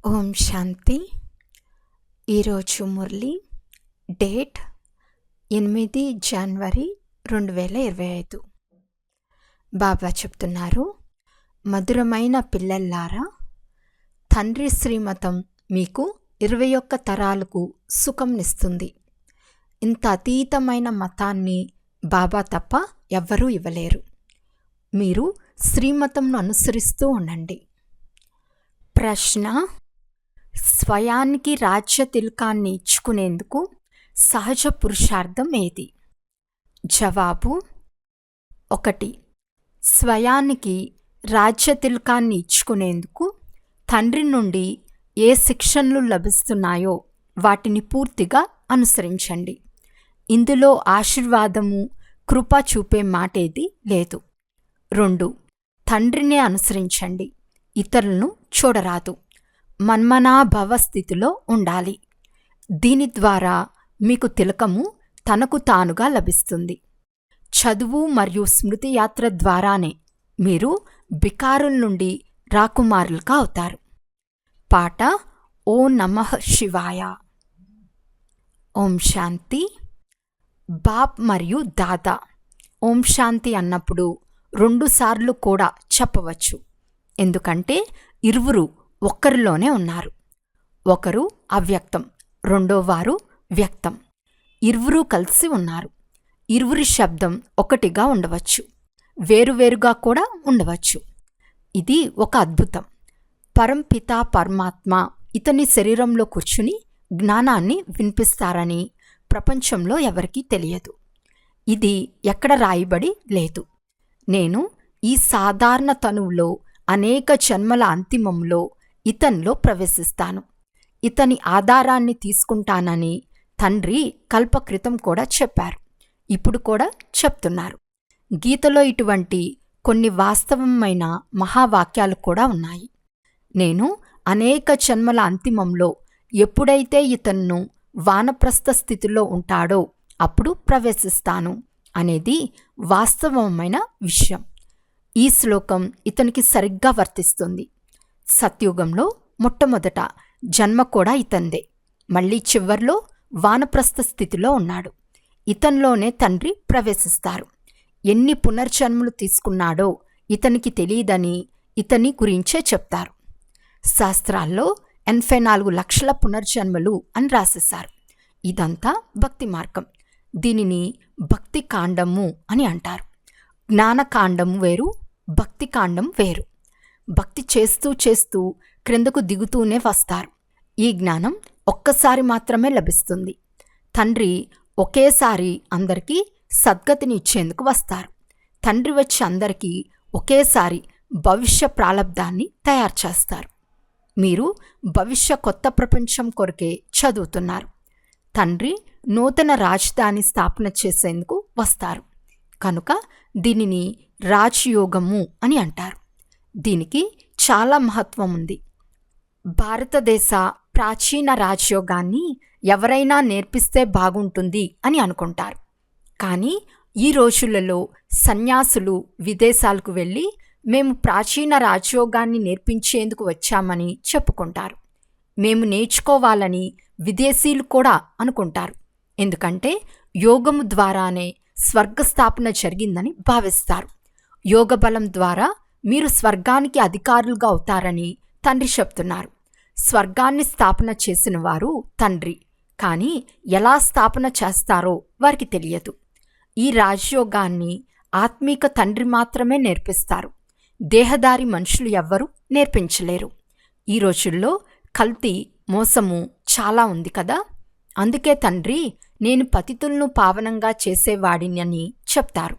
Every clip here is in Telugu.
ఓం శాంతి. ఈరోజు మురళి డేట్ 8 జనవరి 2025. బాబా చెప్తున్నారు, మధురమైన పిల్లల్లారా, తండ్రి శ్రీమతం మీకు 21 తరాలకు సుఖంనిస్తుంది. ఇంత అతీతమైన మతాన్ని బాబా తప్ప ఎవ్వరూ ఇవ్వలేరు. మీరు శ్రీమతంను అనుసరిస్తూ ఉండండి. ప్రశ్న: స్వయానికి రాజ్య తిలకాన్ని ఇచ్చుకునేందుకు సహజ పురుషార్థం ఏది? జవాబు: 1. స్వయానికి రాజ్య తిలకాన్ని ఇచ్చుకునేందుకు తండ్రి నుండి ఏ శిక్షణలు లభిస్తున్నాయో వాటిని పూర్తిగా అనుసరించండి. ఇందులో ఆశీర్వాదము, కృప చూపే మాటేది లేదు. 2. తండ్రినే అనుసరించండి, ఇతరులను చూడరాదు. మన్మనాభవ స్థితిలో ఉండాలి. దీని ద్వారా మీకు తిలకము తనకు తానుగా లభిస్తుంది. చదువు మరియు స్మృతి యాత్ర ద్వారానే మీరు బికారుల నుండి రాకుమారులుగా అవుతారు. పాట: ఓ నమః శివాయ. ఓం శాంతి. బాప్ మరియు దాదా ఓం శాంతి అన్నప్పుడు 2 సార్లు కూడా చెప్పవచ్చు. ఎందుకంటే ఇరువురు ఒక్కరిలోనే ఉన్నారు. ఒకరు అవ్యక్తం, రెండోవారు వ్యక్తం. ఇరువురు కలిసి ఉన్నారు. ఇరువురి శబ్దం ఒకటిగా ఉండవచ్చు, వేరువేరుగా కూడా ఉండవచ్చు. ఇది ఒక అద్భుతం. పరంపిత పరమాత్మ ఇతని శరీరంలో కూర్చుని జ్ఞానాన్ని వినిపిస్తారని ప్రపంచంలో ఎవరికీ తెలియదు. ఇది ఎక్కడ రాయబడి లేదు. నేను ఈ సాధారణ తనువులో అనేక జన్మల అంతిమంలో ఇతనిలో ప్రవేశిస్తాను. ఇతని ఆధారాన్ని తీసుకుంటానని తండ్రి కల్పకృతం కూడా చెప్పారు. ఇప్పుడు కూడా చెప్తున్నారు. గీతలో ఇటువంటి కొన్ని వాస్తవమైన మహావాక్యాలు కూడా ఉన్నాయి. నేను అనేక జన్మల అంతిమంలో ఎప్పుడైతే ఇతన్ను వానప్రస్థ స్థితిలో ఉంటాడో అప్పుడు ప్రవేశిస్తాను అనేది వాస్తవమైన విషయం. ఈ శ్లోకం ఇతనికి సరిగ్గా వర్తిస్తుంది. సత్యుగంలో మొట్టమొదట జన్మ కూడా ఇతందే. మళ్ళీ చివర్లో వానప్రస్థ స్థితిలో ఉన్నాడు. ఇతనిలోనే తండ్రి ప్రవేశిస్తారు. ఎన్ని పునర్జన్మలు తీసుకున్నాడో ఇతనికి తెలియదని ఇతని గురించే చెప్తారు. శాస్త్రాల్లో 84 లక్షల పునర్జన్మలు అని రాసేశారు. ఇదంతా భక్తి మార్గం. దీనిని భక్తి కాండము అని అంటారు. జ్ఞానకాండం వేరు, భక్తి కాండం వేరు. భక్తి చేస్తూ చేస్తూ క్రిందకు దిగుతూనే వస్తారు. ఈ జ్ఞానం ఒక్కసారి మాత్రమే లభిస్తుంది. తండ్రి ఒకేసారి అందరికీ సద్గతిని ఇచ్చేందుకు వస్తారు. తండ్రి వచ్చి అందరికీ ఒకేసారి భవిష్య ప్రాలబ్ధాన్ని తయారు చేస్తారు. మీరు భవిష్య కొత్త ప్రపంచం కొరకే చదువుతున్నారు. తండ్రి నూతన రాజధాని స్థాపన చేసేందుకు వస్తారు. కనుక దీనిని రాజయోగము అని అంటారు. దీనికి చాలా మహత్వం ఉంది. భారతదేశ ప్రాచీన రాజయోగాన్ని ఎవరైనా నేర్పిస్తే బాగుంటుంది అని అనుకుంటారు. కానీ ఈ రోజులలో సన్యాసులు విదేశాలకు వెళ్ళి మేము ప్రాచీన రాజయోగాన్ని నేర్పించేందుకు వచ్చామని చెప్పుకుంటారు. మేము నేర్చుకోవాలని విదేశీయులు కూడా అనుకుంటారు. ఎందుకంటే యోగము ద్వారానే స్వర్గస్థాపన జరిగిందని భావిస్తారు. యోగ బలం ద్వారా మీరు స్వర్గానికి అధికారులుగా అవుతారని తండ్రి చెప్తున్నారు. స్వర్గాన్ని స్థాపన చేసిన వారు తండ్రి, కానీ ఎలా స్థాపన చేస్తారో వారికి తెలియదు. ఈ రాజయోగాన్ని ఆత్మీక తండ్రి మాత్రమే నేర్పిస్తారు. దేహదారి మనుషులు ఎవ్వరూ నేర్పించలేరు. ఈ రోజుల్లో కల్తీ, మోసము చాలా ఉంది కదా. అందుకే తండ్రి నేను పతితులను పావనంగా చేసేవాడిని చెప్తారు.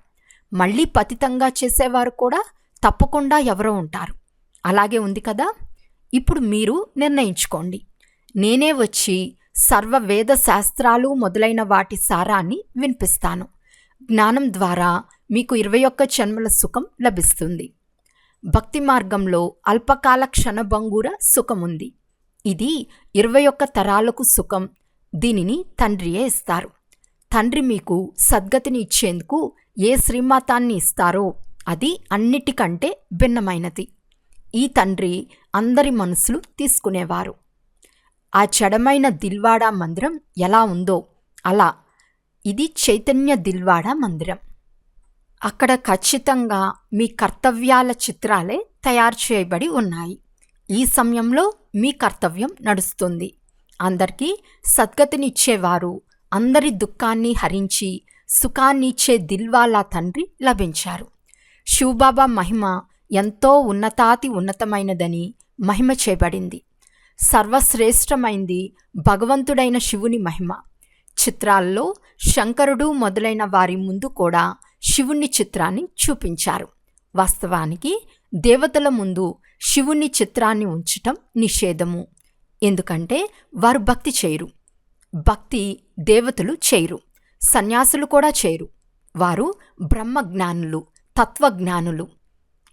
మళ్ళీ పతితంగా చేసేవారు కూడా తప్పకుండా ఎవరో ఉంటారు. అలాగే ఉంది కదా. ఇప్పుడు మీరు నిర్ణయించుకోండి. నేనే వచ్చి సర్వ వేద శాస్త్రాలు మొదలైన వాటి సారాన్ని వినిపిస్తాను. జ్ఞానం ద్వారా మీకు 21 జన్మల సుఖం లభిస్తుంది. భక్తి మార్గంలో అల్పకాల క్షణభంగుర సుఖముంది. ఇది 21 తరాలకు సుఖం. దీనిని తండ్రియే ఇస్తారు. తండ్రి మీకు సద్గతిని ఇచ్చేందుకు ఏ శ్రీమతాన్ని ఇస్తారో అది అన్నిటికంటే భిన్నమైనది. ఈ తండ్రి అందరి మనసులు తీసుకునేవారు. ఆ జడమైన దిల్వాడా మందిరం ఎలా ఉందో అలా ఇది చైతన్య దిల్వాడా మందిరం. అక్కడ ఖచ్చితంగా మీ కర్తవ్యాల చిత్రాలే తయారు చేయబడి ఉన్నాయి. ఈ సమయంలో మీ కర్తవ్యం నడుస్తుంది. అందరికీ సద్గతినిచ్చేవారు, అందరి దుఃఖాన్ని హరించి సుఖాన్నిచ్చే దిల్వాలా తండ్రి లభించారు. శివబాబా మహిమ ఎంతో ఉన్నతాతి ఉన్నతమైనదని మహిమ చేయబడింది. సర్వశ్రేష్టమైంది భగవంతుడైన శివుని మహిమ. చిత్రాల్లో శంకరుడు మొదలైన వారి ముందు కూడా శివుని చిత్రాన్ని చూపించారు. వాస్తవానికి దేవతల ముందు శివుని చిత్రాన్ని ఉంచటం నిషేధము. ఎందుకంటే వారు భక్తి చేయరు. భక్తి దేవతలు చేయరు, సన్యాసులు కూడా చేయరు. వారు బ్రహ్మజ్ఞానులు, తత్వజ్ఞానులు.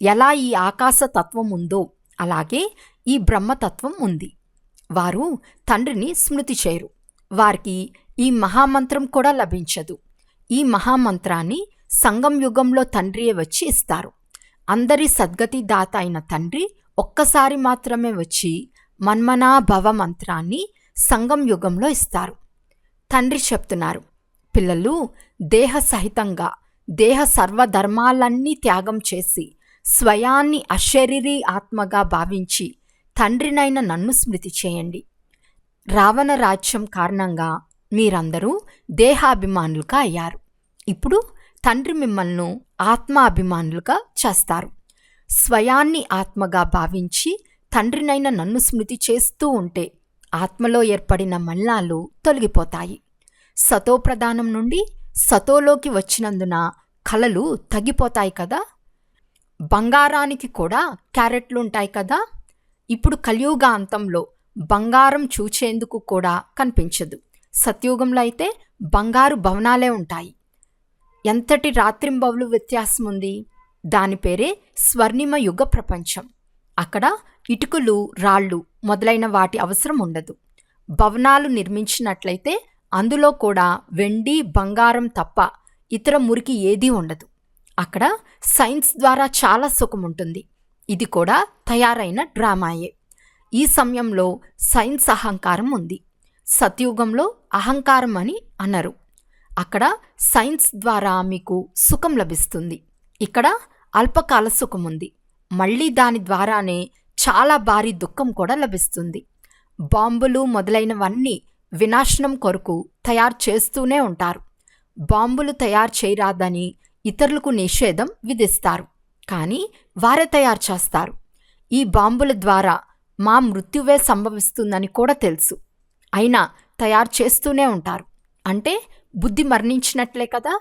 ఎలా ఈ ఆకాశ తత్వం ఉందో అలాగే ఈ బ్రహ్మతత్వం ఉంది. వారు తండ్రిని స్మృతి చేయరు. వారికి ఈ మహామంత్రం కూడా లభించదు. ఈ మహామంత్రాన్ని సంగం యుగంలో తండ్రియే వచ్చి ఇస్తారు. అందరి సద్గతి దాత అయిన తండ్రి ఒక్కసారి మాత్రమే వచ్చి మన్మనాభవ మంత్రాన్ని సంగం యుగంలో ఇస్తారు. తండ్రి చెప్తున్నారు, పిల్లలు దేహ సహితంగా దేహ సర్వధర్మాలన్నీ త్యాగం చేసి స్వయాన్ని అశరీరీ ఆత్మగా భావించి తండ్రినైన నన్ను స్మృతి చేయండి. రావణ రాజ్యం కారణంగా మీరందరూ దేహాభిమానులుగా అయ్యారు. ఇప్పుడు తండ్రి మిమ్మల్ని ఆత్మాభిమానులుగా చేస్తారు. స్వయాన్ని ఆత్మగా భావించి తండ్రినైన నన్ను స్మృతి చేస్తూ ఉంటే ఆత్మలో ఏర్పడిన మలినాలు తొలగిపోతాయి. సతోప్రధానం నుండి సతోలోకి వచ్చినందున కళలు తగ్గిపోతాయి కదా. బంగారానికి కూడా క్యారెట్లు ఉంటాయి కదా. ఇప్పుడు కలియుగ అంతంలో బంగారం చూచేందుకు కూడా కనిపించదు. సత్యుగంలో అయితే బంగారు భవనాలే ఉంటాయి. ఎంతటి రాత్రింబవలు వ్యత్యాసం ఉంది. దాని పేరే స్వర్ణిమ యుగ ప్రపంచం. అక్కడ ఇటుకలు, రాళ్ళు మొదలైన వాటి అవసరం ఉండదు. భవనాలు నిర్మించినట్లయితే అందులో కూడా వెండి, బంగారం తప్ప ఇతర మురికి ఏదీ ఉండదు. అక్కడ సైన్స్ ద్వారా చాలా సుఖం ఉంటుంది. ఇది కూడా తయారైన డ్రామాయే. ఈ సమయంలో సైన్స్ అహంకారం ఉంది. సత్యుగంలో అహంకారం అని అనరు. అక్కడ సైన్స్ ద్వారా మీకు సుఖం లభిస్తుంది. ఇక్కడ అల్పకాల సుఖం ఉంది. మళ్ళీ దాని ద్వారానే చాలా భారీ దుఃఖం కూడా లభిస్తుంది. బాంబులు మొదలైనవన్నీ వినాశనం కొరకు తయారు చేస్తూనే ఉంటారు. బాంబులు తయారు చేయరాదని ఇతరులకు నిషేధం విధిస్తారు, కానీ వారే తయారు చేస్తారు. ఈ బాంబుల ద్వారా మా మృత్యువే సంభవిస్తుందని కూడా తెలుసు, అయినా తయారు చేస్తూనే ఉంటారు. అంటే బుద్ధి మరణించినట్లే కదా.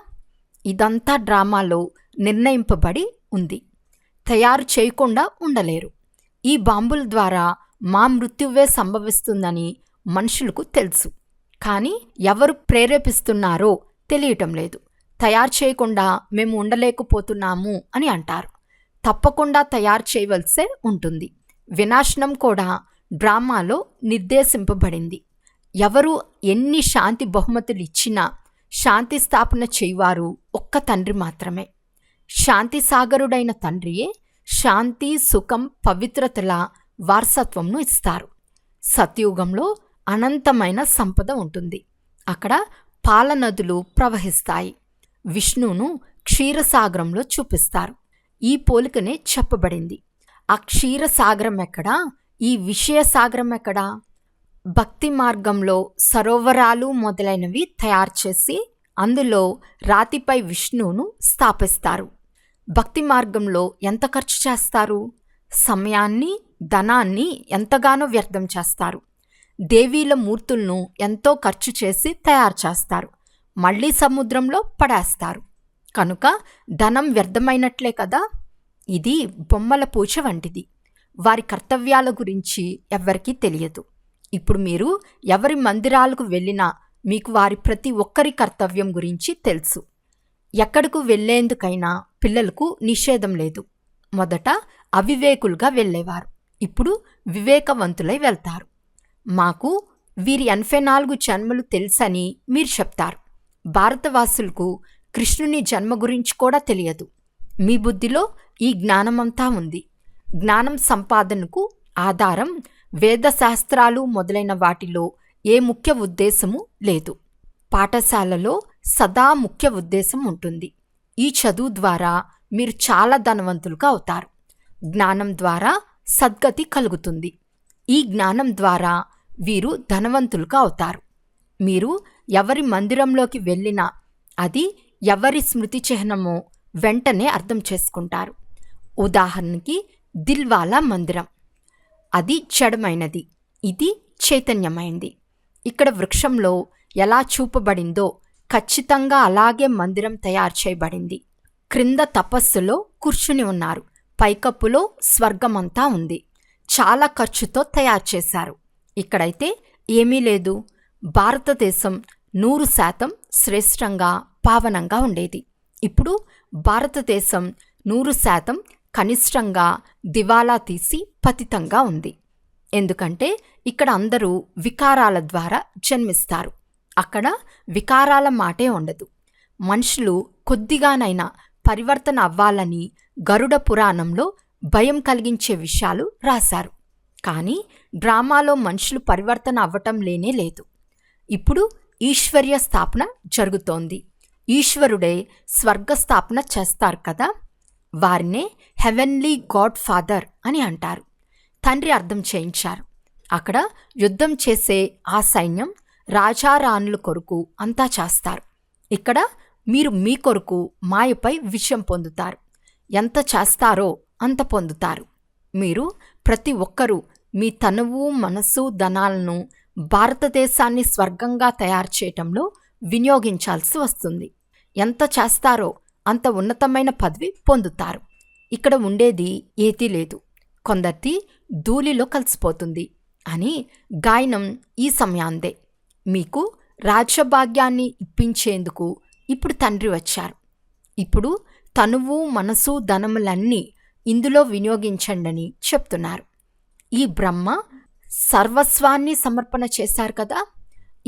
ఇదంతా డ్రామాలో నిర్ణయింపబడి ఉంది. తయారు చేయకుండా ఉండలేరు. ఈ బాంబుల ద్వారా మా మృత్యువే సంభవిస్తుందని మనుషులకు తెలుసు, కానీ ఎవరు ప్రేరేపిస్తున్నారో తెలియటం లేదు. తయారు చేయకుండా మేము ఉండలేకపోతున్నాము అని అంటారు. తప్పకుండా తయారు చేయవలసే ఉంటుంది. వినాశనం కూడా డ్రామాలో నిర్దేశింపబడింది. ఎవరు ఎన్ని శాంతి బహుమతులు ఇచ్చినా శాంతి స్థాపన చేయవారు ఒక్క తండ్రి మాత్రమే. శాంతి సాగరుడైన తండ్రియే శాంతి, సుఖం, పవిత్రతల వారసత్వంను ఇస్తారు. సత్యుగంలో అనంతమైన సంపద ఉంటుంది. అక్కడ పాలనదులు ప్రవహిస్తాయి. విష్ణువును క్షీరసాగరంలో చూపిస్తారు. ఈ పోలికనే చెప్పబడింది. ఆ క్షీరసాగరం ఎక్కడా, ఈ విషయసాగరం ఎక్కడా? భక్తి మార్గంలో సరోవరాలు మొదలైనవి తయారు చేసి అందులో రాతిపై విష్ణువును స్థాపిస్తారు. భక్తి మార్గంలో ఎంత ఖర్చు చేస్తారు? సమయాన్ని, ధనాన్ని ఎంతగానో వ్యర్థం చేస్తారు. దేవీల మూర్తులను ఎంతో ఖర్చు చేసి తయారు చేస్తారు, మళ్ళీ సముద్రంలో పడేస్తారు. కనుక ధనం వ్యర్థమైనట్లే కదా. ఇది బొమ్మల పూజ వంటిది. వారి కర్తవ్యాల గురించి ఎవ్వరికీ తెలియదు. ఇప్పుడు మీరు ఎవరి మందిరాలకు వెళ్ళినా మీకు వారి ప్రతి ఒక్కరి కర్తవ్యం గురించి తెలుసు. ఎక్కడకు వెళ్ళేందుకైనా పిల్లలకు నిషేధం లేదు. మొదట అవివేకులుగా వెళ్ళేవారు, ఇప్పుడు వివేకవంతులై వెళ్తారు. మాకు వీరి 84 జన్మలు తెలుసని మీరు చెప్తారు. భారతవాసులకు కృష్ణుని జన్మ గురించి కూడా తెలియదు. మీ బుద్ధిలో ఈ జ్ఞానమంతా ఉంది. జ్ఞానం సంపాదనకు ఆధారం వేదశాస్త్రాలు మొదలైన వాటిలో ఏ ముఖ్య ఉద్దేశము లేదు. పాఠశాలలో సదా ముఖ్య ఉద్దేశం ఉంటుంది. ఈ చదువు ద్వారా మీరు చాలా ధనవంతులుగా అవుతారు. జ్ఞానం ద్వారా సద్గతి కలుగుతుంది. ఈ జ్ఞానం ద్వారా వీరు ధనవంతులుగా అవుతారు. మీరు ఎవరి మందిరంలోకి వెళ్ళినా అది ఎవరి స్మృతి చిహ్నమో వెంటనే అర్థం చేసుకుంటారు. ఉదాహరణకి దిల్వాలా మందిరం, అది జడమైనది, ఇది చైతన్యమైంది. ఇక్కడ వృక్షంలో ఎలా చూపబడిందో ఖచ్చితంగా అలాగే మందిరం తయారు చేయబడింది. క్రింద తపస్సులో కూర్చుని ఉన్నారు, పైకప్పులో స్వర్గమంతా ఉంది. చాలా ఖర్చుతో తయారు చేశారు. ఇక్కడైతే ఏమీ లేదు. భారతదేశం 100% శ్రేష్టంగా పావనంగా ఉండేది. ఇప్పుడు భారతదేశం 100% కనిష్టంగా దివాలా తీసి పతితంగా ఉంది. ఎందుకంటే ఇక్కడ అందరూ వికారాల ద్వారా జన్మిస్తారు. అక్కడ వికారాల మాటే ఉండదు. మనుషులు కొద్దిగానైనా పరివర్తన అవ్వాలని గరుడ పురాణంలో భయం కలిగించే విషయాలు రాశారు. కానీ డ్రామాలో మనుషులు పరివర్తన అవ్వటం లేనే లేదు. ఇప్పుడు ఈశ్వర్య స్థాపన జరుగుతోంది. ఈశ్వరుడే స్వర్గస్థాపన చేస్తారు కదా, వారినే హెవెన్లీ గాడ్ ఫాదర్ అని అంటారు. తండ్రి అర్థం చేయించారు. అక్కడ యుద్ధం చేసే ఆ సైన్యం రాజారాణుల కొరకు అంతా చేస్తారు. ఇక్కడ మీరు మీ కొరకు మాయపై విజయం పొందుతారు. ఎంత చేస్తారో అంత పొందుతారు. మీరు ప్రతి ఒక్కరూ మీ తనువు, మనస్సు, ధనాలను భారతదేశాన్ని స్వర్గంగా తయారు చేయటంలో వినియోగించాల్సి వస్తుంది. ఎంత చేస్తారో అంత ఉన్నతమైన పదవి పొందుతారు. ఇక్కడ ఉండేది ఏదీ లేదు, కొందరిది ధూళిలో కలిసిపోతుంది అని గాయనం ఈ సమయాందే. మీకు రాజ్యభాగ్యాన్ని ఇప్పించేందుకు ఇప్పుడు తండ్రి వచ్చారు. ఇప్పుడు తనువు, మనసు, ధనములన్నీ ఇందులో వినియోగించండని చెప్తున్నారు. ఈ బ్రహ్మ సర్వస్వాన్ని సమర్పణ చేశారు కదా,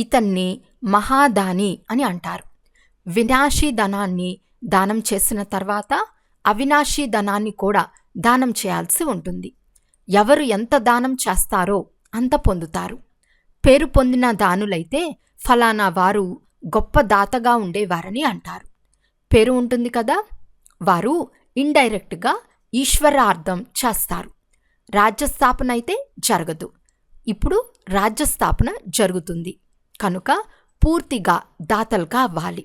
ఇతన్ని మహాదాని అని అంటారు. వినాశీ ధనాన్ని దానం చేసిన తర్వాత అవినాశీ ధనాన్ని కూడా దానం చేయాల్సి ఉంటుంది. ఎవరు ఎంత దానం చేస్తారో అంత పొందుతారు. పేరు పొందిన దానులైతే ఫలానా వారు గొప్ప దాతగా ఉండేవారని అంటారు. పేరు ఉంటుంది కదా, వారు ఇండైరెక్ట్గా ఈశ్వరార్థం చేస్తారు. రాజ్యస్థాపన అయితే జరగదు. ఇప్పుడు రాజ్యస్థాపన జరుగుతుంది కనుక పూర్తిగా దాతలుగా అవ్వాలి.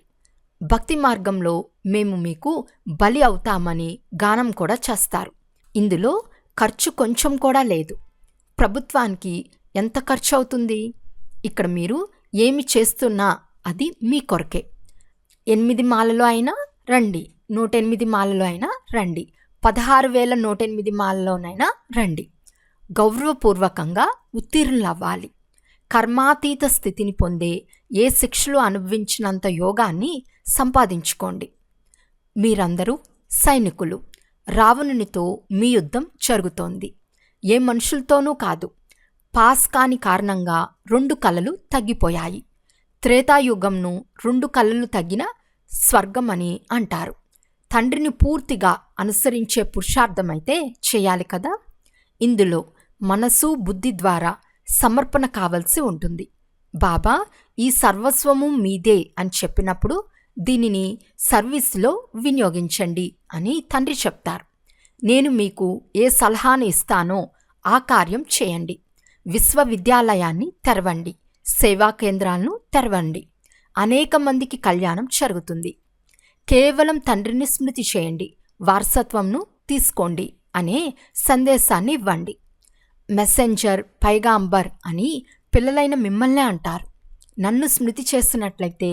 భక్తి మార్గంలో మేము మీకు బలి అవుతామని గానం కూడా చేస్తారు. ఇందులో ఖర్చు కొంచెం కూడా లేదు. ప్రభుత్వానికి ఎంత ఖర్చు అవుతుంది? ఇక్కడ మీరు ఏమి చేస్తున్నా అది మీ కొరకే. 8 మాలలో అయినా రండి, 108 మాలలో అయినా రండి, 16,108 మాలలోనైనా రండి. గౌరవపూర్వకంగా ఉత్తీర్ణులవ్వాలి. కర్మాతీత స్థితిని పొందే ఏ శిక్షలు అనుభవించినంత యోగాన్ని సంపాదించుకోండి. మీరందరూ సైనికులు. రావణునితో మీ యుద్ధం జరుగుతోంది. ఏ మనుషులతోనూ కాదు. పాస్ కాని కారణంగా 2 కళలు తగ్గిపోయాయి. త్రేతాయుగంను 2 కళలు తగ్గిన స్వర్గమని అంటారు. తండ్రిని పూర్తిగా అనుసరించే పురుషార్థమైతే చేయాలి కదా. ఇందులో మనసు, బుద్ధి ద్వారా సమర్పణ కావలసి ఉంటుంది. బాబా ఈ సర్వస్వము మీదే అని చెప్పినప్పుడు దీనిని సర్వీసులో వినియోగించండి అని తండ్రి చెప్తారు. నేను మీకు ఏ సలహాను ఇస్తానో ఆ కార్యం చేయండి. విశ్వవిద్యాలయాన్ని తెరవండి, సేవా కేంద్రాలను తెరవండి. అనేక మందికి కళ్యాణం జరుగుతుంది. కేవలం తండ్రిని స్మృతి చేయండి, వారసత్వంను తీసుకోండి అనే సందేశాన్ని ఇవ్వండి. మెసెంజర్, పైగాంబర్ అని పిల్లలైన మిమ్మల్నే అంటారు. నన్ను స్మృతి చేస్తున్నట్లయితే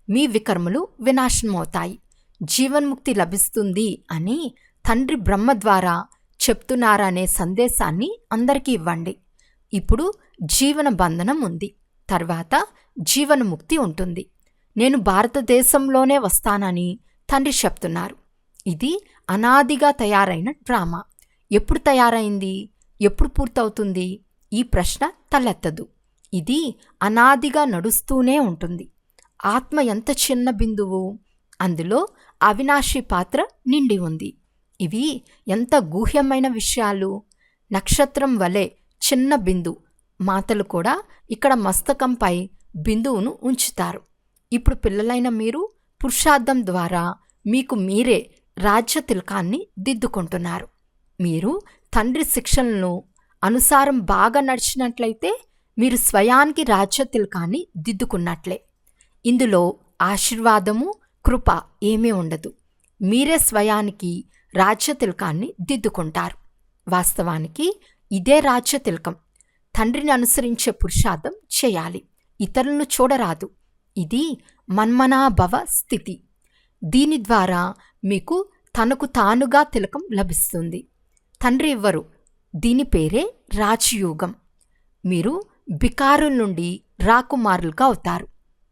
మీ వికర్మలు వినాశనమవుతాయి, జీవన్ముక్తి లభిస్తుంది అని తండ్రి బ్రహ్మ ద్వారా చెప్తున్నారనే సందేశాన్ని అందరికీ ఇవ్వండి. ఇప్పుడు జీవన బంధనం ఉంది, తర్వాత జీవనముక్తి ఉంటుంది. నేను భారతదేశంలోనే వస్తానని తండ్రి చెప్తున్నారు. ఇది అనాదిగా తయారైన డ్రామా. ఎప్పుడు తయారైంది, ఎప్పుడు పూర్తవుతుంది? ఈ ప్రశ్న తలెత్తదు. ఇది అనాదిగా నడుస్తూనే ఉంటుంది. ఆత్మ ఎంత చిన్న బిందువు, అందులో అవినాశి పాత్ర నిండి ఉంది. ఇవి ఎంత గూహ్యమైన విషయాలు. నక్షత్రం వలె చిన్న బిందు మాతలు కూడా ఇక్కడ మస్తకంపై బిందువును ఉంచుతారు. ఇప్పుడు పిల్లలైన మీరు పురుషార్థం ద్వారా మీకు మీరే రాజ్య తిలకాన్ని దిద్దుకుంటున్నారు. మీరు తండ్రి శిక్షణలను అనుసారం బాగా నడిచినట్లయితే మీరు స్వయానికి రాజ్య తిలకాన్ని దిద్దుకున్నట్లే. ఇందులో ఆశీర్వాదము, కృప ఏమీ ఉండదు. మీరే స్వయానికి రాజ్య తిలకాన్ని దిద్దుకుంటారు. వాస్తవానికి ఇదే రాజ్య తిలకం. తండ్రిని అనుసరించే పురుషార్థం చేయాలి, ఇతరులను చూడరాదు. ఇది మన్మనాభవ స్థితి. దీని ద్వారా మీకు తనకు తానుగా తిలకం లభిస్తుంది. తండ్రి ఇవ్వరు. దీని పేరే రాజయోగం. మీరు బికారుల నుండి రాకుమారులుగా అవుతారు.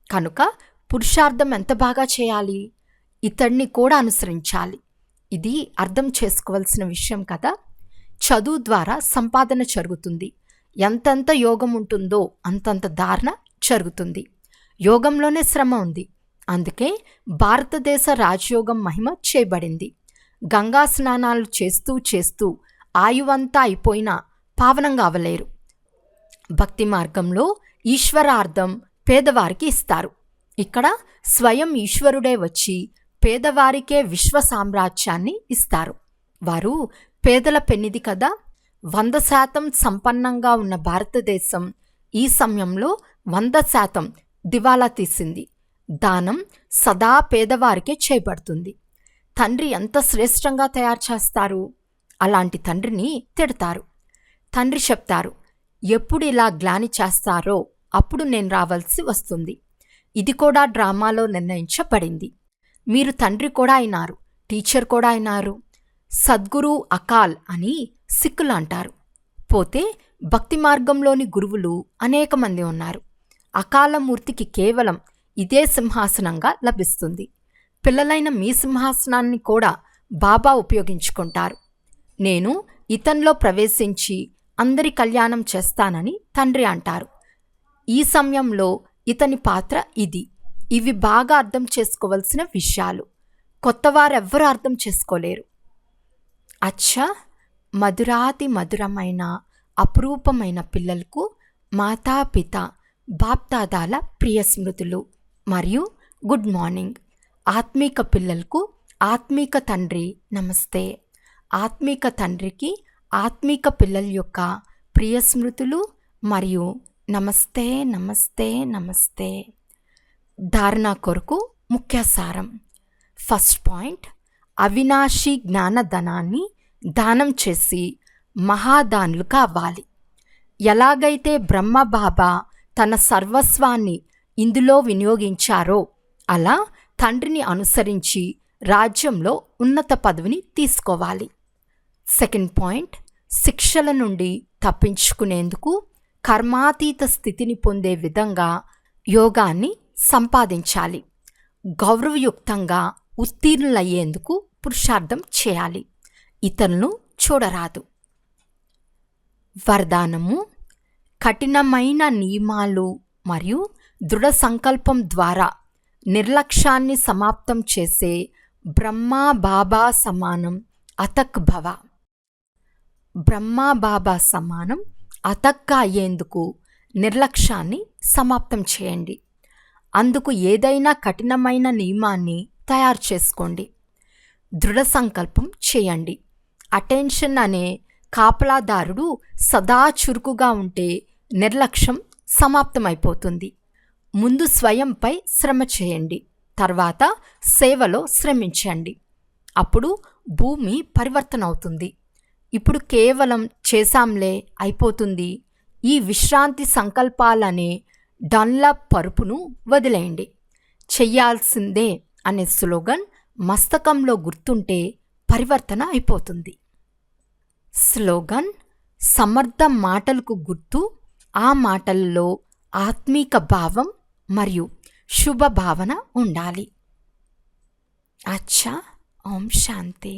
కనుక పురుషార్థం ఎంత బాగా చేయాలి, ఇతడిని కూడా అనుసరించాలి. ఇది అర్థం చేసుకోవాల్సిన విషయం కదా. చదువు ద్వారా సంపాదన జరుగుతుంది. ఎంతెంత యోగం ఉంటుందో అంతంత ధారణ జరుగుతుంది. యోగంలోనే శ్రమ ఉంది. అందుకే భారతదేశ రాజయోగం మహిమ చేయబడింది. గంగా స్నానాలు చేస్తూ చేస్తూ ఆయువంతా అయిపోయినా పావనంగా అవ్వలేరు. భక్తి మార్గంలో ఈశ్వరార్థం పేదవారికి ఇస్తారు. ఇక్కడ స్వయం ఈశ్వరుడే వచ్చి పేదవారికే విశ్వ సామ్రాజ్యాన్ని ఇస్తారు. వారు పేదల పెన్నిది కదా. 100% సంపన్నంగా ఉన్న భారతదేశం ఈ సమయంలో 100% దివాలా తీసింది. దానం సదా పేదవారికే చేయబడుతుంది. తండ్రి ఎంత శ్రేష్టంగా తయారు చేస్తారు. అలాంటి తండ్రిని తిడతారు. తండ్రి చెప్తారు, ఎప్పుడు ఇలా గ్లాని చేస్తారో అప్పుడు నేను రావాల్సి వస్తుంది. ఇది కూడా డ్రామాలో నిర్ణయించబడింది. మీరు తండ్రి కూడా అయినారు, టీచర్ కూడా అయినారు. సద్గురు అకాల్ అని సిక్కులు అంటారు. పోతే భక్తి మార్గంలోని గురువులు అనేక మంది ఉన్నారు. అకాలమూర్తికి కేవలం ఇదే సింహాసనంగా లభిస్తుంది. పిల్లలైన మీ సింహాసనాన్ని కూడా బాబా ఉపయోగించుకుంటారు. నేను ఇతనిలో ప్రవేశించి అందరి కళ్యాణం చేస్తానని తండ్రి అంటారు. ఈ సమయంలో ఇతని పాత్ర ఇది. ఇవి బాగా అర్థం చేసుకోవలసిన విషయాలు. కొత్తవారెవ్వరూ అర్థం చేసుకోలేరు. అచ్చా, మధురాతి మధురమైన అపురూపమైన పిల్లలకు మాతాపిత బాప్దాదాల ప్రియ స్మృతులు మరియు గుడ్ మార్నింగ్. ఆత్మీక పిల్లలకు ఆత్మీక తండ్రి నమస్తే. ఆత్మీక తండ్రికి ఆత్మీక పిల్లల యొక్క ప్రియ స్మృతులు మరియు నమస్తే నమస్తే నమస్తే. ధారణ కొరకు ముఖ్య సారం. ఫస్ట్ పాయింట్, అవినాశి జ్ఞానధనాన్ని దానం చేసి మహాదానులు కావాలి. ఎలాగైతే బ్రహ్మబాబా తన సర్వస్వాన్ని ఇందులో వినియోగించారో అలా తండ్రిని అనుసరించి రాజ్యంలో ఉన్నత పదవిని తీసుకోవాలి. సెకండ్ పాయింట్, శిక్షల నుండి తప్పించుకునేందుకు కర్మాతీత స్థితిని పొందే విధంగా యోగాన్ని సంపాదించాలి. గౌరవయుక్తంగా ఉత్తీర్ణులయ్యేందుకు పురుషార్థం చేయాలి. ఇతరులను చూడరాదు. వరదానము: కఠినమైన నియమాలు మరియు దృఢ సంకల్పం ద్వారా నిర్లక్ష్యాన్ని సమాప్తం చేసే బ్రహ్మా బాబా సమానం అతక్ భవ. బ్రహ్మా బాబా సమానం అతక్గా అయ్యేందుకు నిర్లక్ష్యాన్ని సమాప్తం చేయండి. అందుకు ఏదైనా కఠినమైన నియమాన్ని తయారు చేసుకోండి. దృఢ సంకల్పం చేయండి. అటెన్షన్ అనే కాపలాదారుడు సదా చురుకుగా ఉంటే నిర్లక్ష్యం సమాప్తమైపోతుంది. ముందు స్వయంపై శ్రమ చేయండి, తర్వాత సేవలో శ్రమించండి. అప్పుడు భూమి పరివర్తన అవుతుంది. ఇప్పుడు కేవలం చేశాంలే అయిపోతుంది, ఈ విశ్రాంతి సంకల్పాలనే డన్లప్ పరుపును వదిలేయండి. చెయ్యాల్సిందే అనే స్లోగన్ మస్తకంలో గుర్తుంటే పరివర్తన అయిపోతుంది. స్లోగన్: సమర్థ మాటలకు గుర్తు ఆ మాటల్లో ఆత్మీక భావం మరియు శుభ భావన ఉండాలి. అచ్చా, ఓం శాంతి.